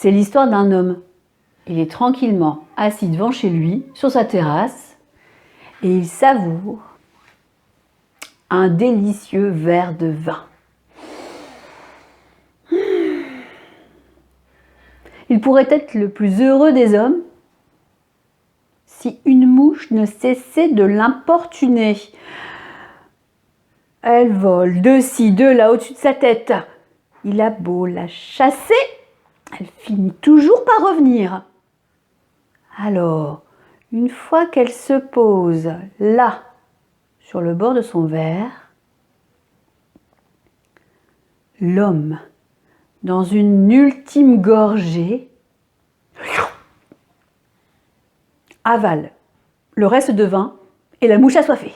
C'est l'histoire d'un homme. Il est tranquillement assis devant chez lui, sur sa terrasse, et il savoure un délicieux verre de vin. Il pourrait être le plus heureux des hommes si une mouche ne cessait de l'importuner. Elle vole de ci, de là, au-dessus de sa tête. Il a beau la chasser, elle finit toujours par revenir. Alors, une fois qu'elle se pose là, sur le bord de son verre, l'homme, dans une ultime gorgée, avale le reste de vin et la mouche assoiffée.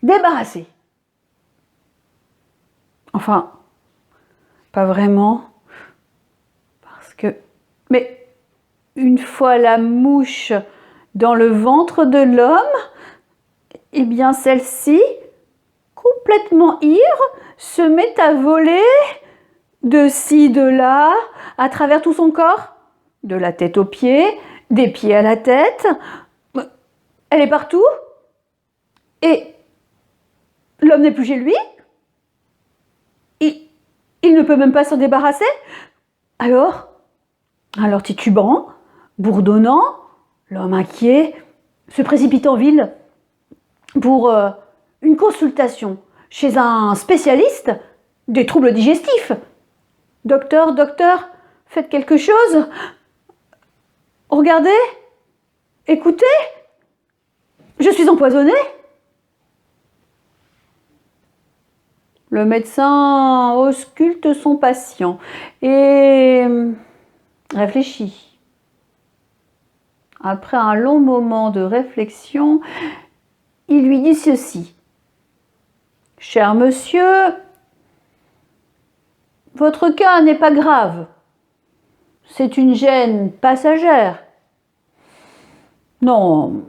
Débarrassé. Enfin, pas vraiment, parce que... Mais une fois la mouche dans le ventre de l'homme, eh bien celle-ci, complètement ivre, se met à voler de ci, de là, à travers tout son corps, de la tête aux pieds, des pieds à la tête. Elle est partout. Et l'homme n'est plus chez lui. Il ne peut même pas s'en débarrasser. Alors titubant, bourdonnant, l'homme inquiet se précipite en ville pour une consultation chez un spécialiste des troubles digestifs. Docteur, faites quelque chose. Regardez, écoutez, je suis empoisonné. Le médecin ausculte son patient et réfléchit. Après un long moment de réflexion, il lui dit ceci. « Cher monsieur, votre cas n'est pas grave. C'est une gêne passagère. Non,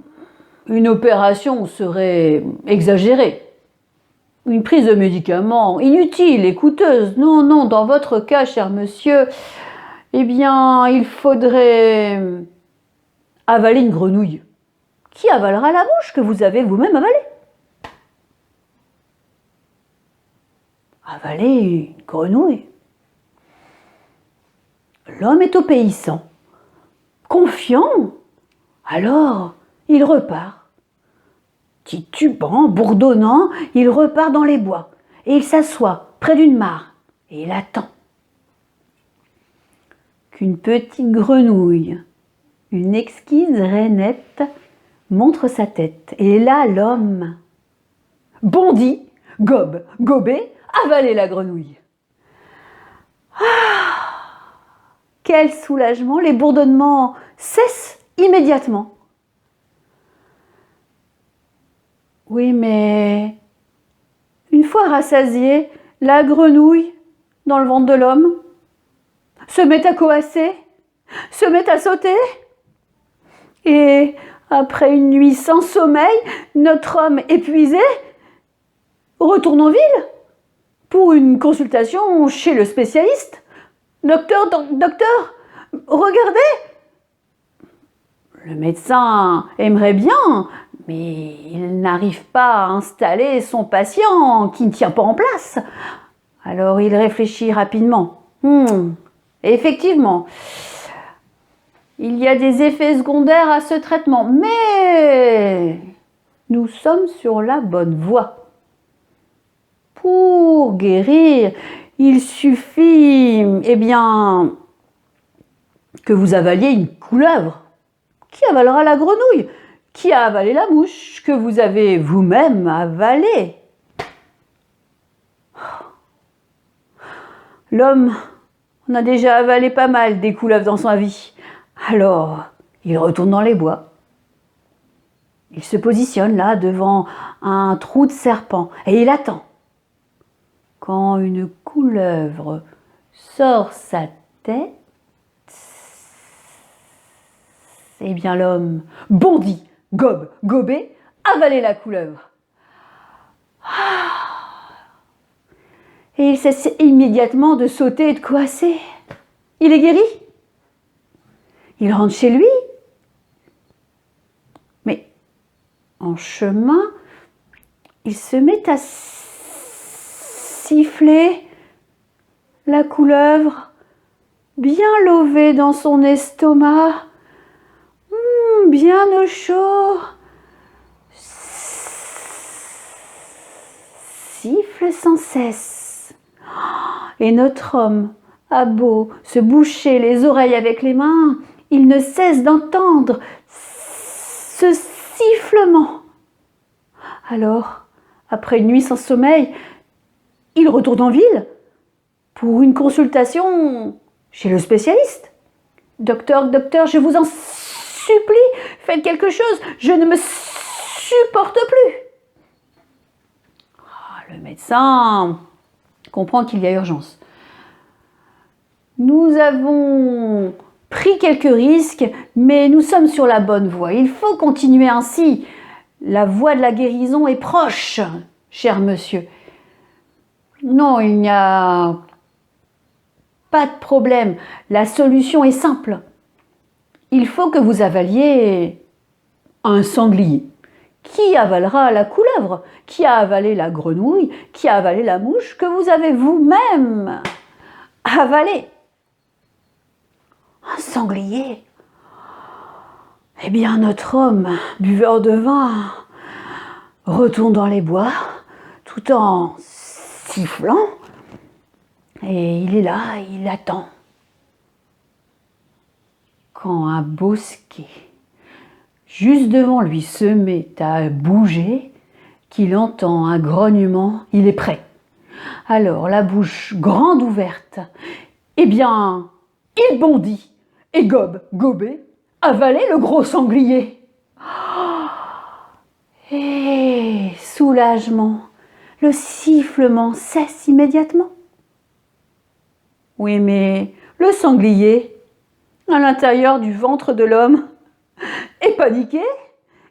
une opération serait exagérée. Une prise de médicaments inutile et coûteuse. Non, dans votre cas, cher monsieur, eh bien, il faudrait avaler une grenouille. Qui avalera la mouche que vous avez vous-même avalée? Avaler une grenouille. L'homme est obéissant, confiant. Alors, il repart. Titubant, bourdonnant, il repart dans les bois et il s'assoit près d'une mare et il attend qu'une petite grenouille, une exquise rainette, montre sa tête. Et là, l'homme bondit, gobe, gobé, avaler la grenouille. Quel soulagement! Les bourdonnements cessent immédiatement. Oui, mais une fois rassasiée, la grenouille, dans le ventre de l'homme, se met à coasser, se met à sauter. Et après une nuit sans sommeil, notre homme épuisé retourne en ville pour une consultation chez le spécialiste. Docteur, regardez! Le médecin aimerait bien, mais il n'arrive pas à installer son patient qui ne tient pas en place. Alors il réfléchit rapidement. Effectivement, il y a des effets secondaires à ce traitement, mais nous sommes sur la bonne voie. Pour guérir, il suffit, eh bien, que vous avaliez une couleuvre. Qui avalera la grenouille? Qui a avalé la mouche que vous avez vous-même avalée? L'homme en a déjà avalé pas mal des couleuvres dans sa vie. Alors, il retourne dans les bois. Il se positionne là devant un trou de serpent et il attend. Quand une couleuvre sort sa tête, eh bien l'homme bondit, gobe, gobé, avaler la couleuvre. et il cesse immédiatement de sauter et de coasser. Il est guéri. Il rentre chez lui. Mais en chemin, il se met à siffler la couleuvre, bien lovée dans son estomac, bien au chaud. Siffle sans cesse. Et notre homme a beau se boucher les oreilles avec les mains, il ne cesse d'entendre ce sifflement. Alors, après une nuit sans sommeil, il retourne en ville pour une consultation chez le spécialiste. Docteur, je vous en supplie, faites quelque chose, je ne me supporte plus. Le médecin comprend qu'il y a urgence. Nous avons pris quelques risques, mais nous sommes sur la bonne voie. Il faut continuer ainsi. La voie de la guérison est proche, cher monsieur. Non, il n'y a pas de problème. La solution est simple. Il faut que vous avaliez un sanglier. Qui avalera la couleuvre? Qui a avalé la grenouille? Qui a avalé la mouche que vous avez vous-même avalée? Un sanglier? Eh bien, notre homme, buveur de vin, retourne dans les bois, tout en sifflant, et il est là, il attend. Quand un bosquet juste devant lui se met à bouger, qu'il entend un grognement, il est prêt. Alors, la bouche grande ouverte, eh bien, il bondit et gobé, avalait le gros sanglier. Et soulagement, le sifflement cesse immédiatement. Oui, mais le sanglier, à l'intérieur du ventre de l'homme, est paniqué.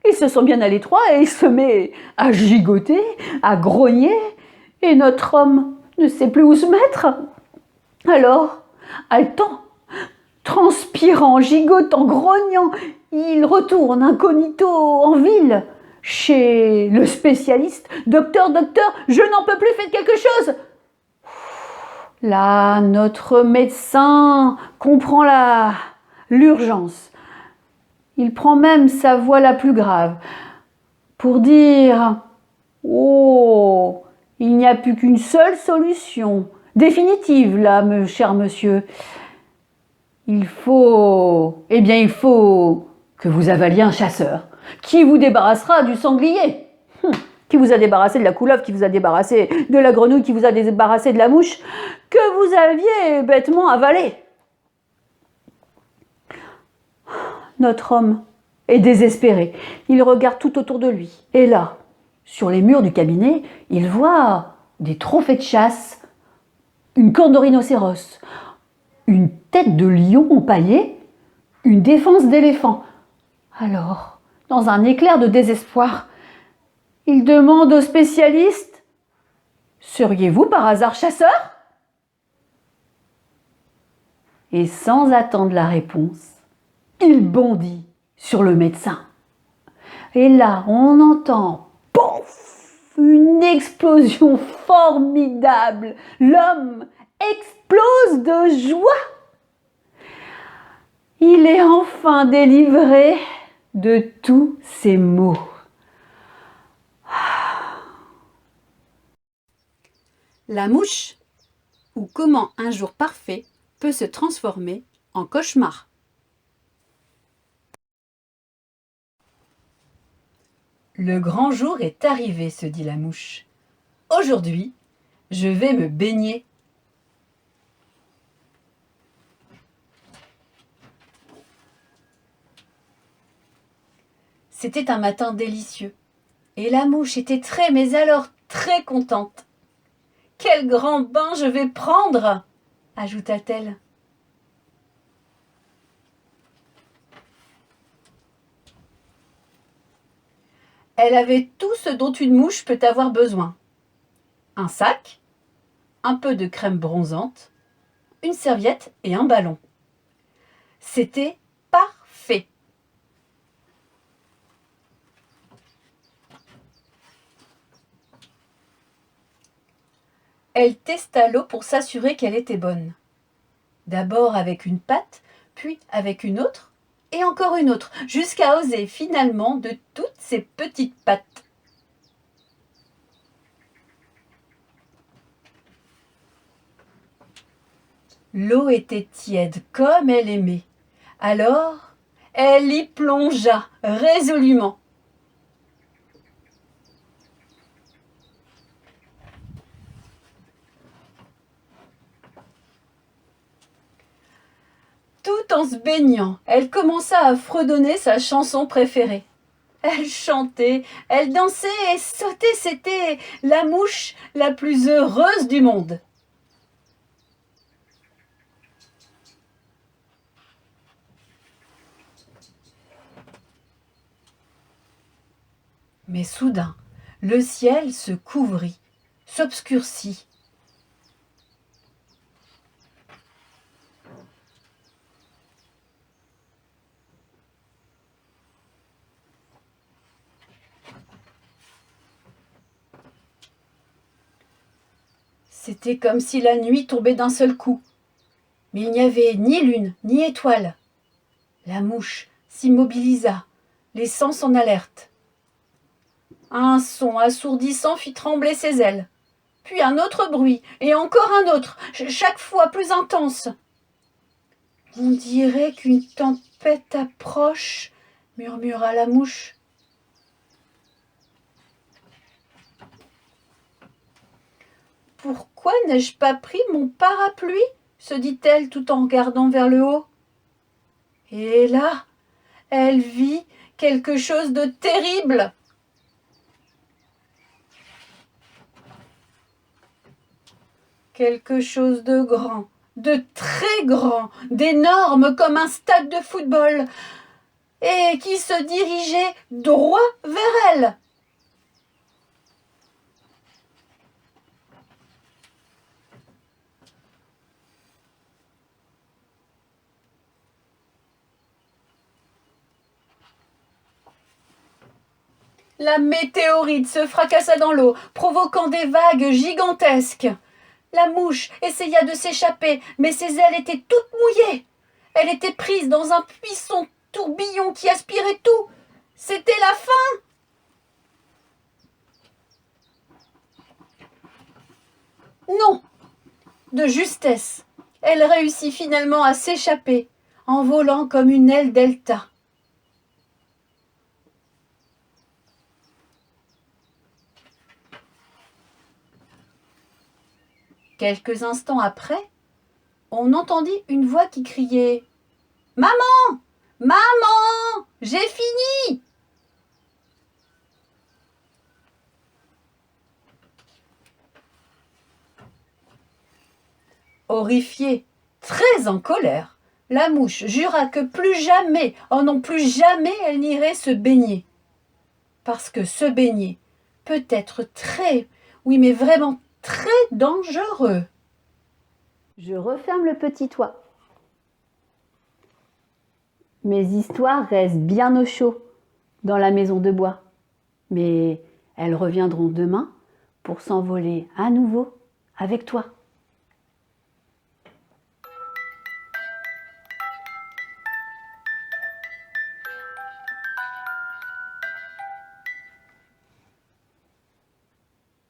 Il se sent bien à l'étroit et il se met à gigoter, à grogner, et notre homme ne sait plus où se mettre. Alors, haletant, transpirant, gigotant, grognant, il retourne incognito en ville, chez le spécialiste. Docteur, je n'en peux plus, faites quelque chose. Là, notre médecin comprend l'urgence. Il prend même sa voix la plus grave pour dire « Oh, il n'y a plus qu'une seule solution, définitive là, cher monsieur. Il faut que vous avaliez un chasseur qui vous débarrassera du sanglier, qui vous a débarrassé de la couleuvre, qui vous a débarrassé de la grenouille, qui vous a débarrassé de la mouche que vous aviez bêtement avalée. » Notre homme est désespéré. Il regarde tout autour de lui. Et là, sur les murs du cabinet, il voit des trophées de chasse, une corne de rhinocéros, une tête de lion empaillée, une défense d'éléphant. Alors, dans un éclair de désespoir, il demande au spécialiste « Seriez-vous par hasard chasseur ?» Et sans attendre la réponse, il bondit sur le médecin. Et là, on entend pouf, une explosion formidable. L'homme explose de joie. Il est enfin délivré de tous ses maux. La mouche, ou comment un jour parfait peut se transformer en cauchemar. Le grand jour est arrivé, se dit la mouche. Aujourd'hui, je vais me baigner. C'était un matin délicieux, et la mouche était mais alors très contente. « Quel grand bain je vais prendre !» ajouta-t-elle. Elle avait tout ce dont une mouche peut avoir besoin. Un sac, un peu de crème bronzante, une serviette et un ballon. C'était parfait. Elle testa l'eau pour s'assurer qu'elle était bonne. D'abord avec une patte, puis avec une autre, et encore une autre, jusqu'à oser finalement de toutes ces petites pattes. L'eau était tiède comme elle aimait. Alors, elle y plongea résolument. Tout en se baignant, elle commença à fredonner sa chanson préférée. Elle chantait, elle dansait et sautait, c'était la mouche la plus heureuse du monde. Mais soudain, le ciel se couvrit, s'obscurcit. C'était comme si la nuit tombait d'un seul coup. Mais il n'y avait ni lune, ni étoile. La mouche s'immobilisa, les sens en alerte. Un son assourdissant fit trembler ses ailes. Puis un autre bruit, et encore un autre, chaque fois plus intense. On dirait qu'une tempête approche, murmura la mouche. Pourquoi n'ai-je pas pris mon parapluie se dit-elle tout en regardant vers le haut. Et là, elle vit quelque chose de terrible. Quelque chose de grand, de très grand, d'énorme comme un stade de football, et qui se dirigeait droit vers elle. La météorite se fracassa dans l'eau, provoquant des vagues gigantesques. La mouche essaya de s'échapper, mais ses ailes étaient toutes mouillées. Elle était prise dans un puissant tourbillon qui aspirait tout. C'était la fin. Non, de justesse, elle réussit finalement à s'échapper, en volant comme une aile delta. Quelques instants après, on entendit une voix qui criait « Maman! Maman! J'ai fini !» Horrifiée, très en colère, la mouche jura que plus jamais, oh non, plus jamais elle n'irait se baigner. Parce que se baigner peut être très, oui mais vraiment très dangereux. Je referme le petit toit. Mes histoires restent bien au chaud dans la maison de bois. Mais elles reviendront demain pour s'envoler à nouveau avec toi.